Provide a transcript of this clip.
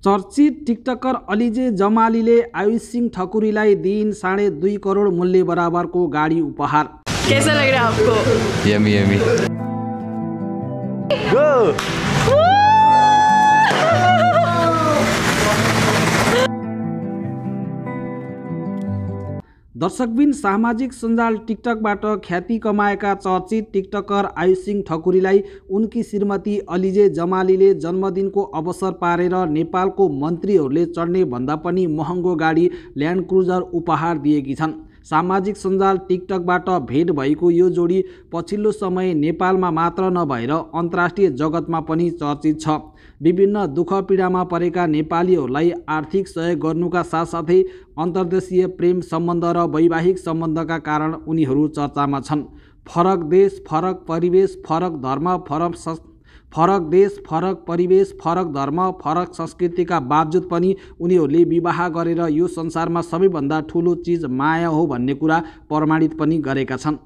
चर्चित टिकटकर अलिजे जमालीले आयुष सिंह ठकुरीलाई दिन 2.5 करोड मूल्य बराबरको गाडी उपहार। कैसा लग रहा है आपको? Yummy yummy. दर्शकबिन, सामाजिक सञ्जाल टिकटकबाट ख्याति कमाएका चर्चित टिकटकर आयुष सिंह ठकुरीलाई उनकी श्रीमती अलिजे जमालीले जन्मदिनको अवसर पारेर नेपालको मन्त्रीहरूले चढ्ने भन्दा पनि महँगो गाडी ल्यान्ड क्रुजर उपहार दिएकी छन्। सामाजिक सञ्जाल टिकटकबाट भेट भएको यो जोडी पछिल्लो समय नेपालमा मात्र नभएर अन्तर्राष्ट्रिय जगतमा पनि चर्चित छ। विभिन्न दुःख पीडामा परेका नेपालीहरूलाई आर्थिक सहयोग गर्नुका साथसाथै अन्तर्देशीय प्रेम सम्बन्ध र वैवाहिक सम्बन्धका कारण उनीहरू चर्चामा छन्। फरक देश, फरक परिवेश, फरक धर्म, फरक देश, फरक परिवेश, फरक धर्म, फरक संस्कृतिका बावजुद पनि उनीहरूले विवाह गरेर यो संसारमा सबैभन्दा ठुलो चिज माया हो भन्ने कुरा प्रमाणित पनि गरेका छन्।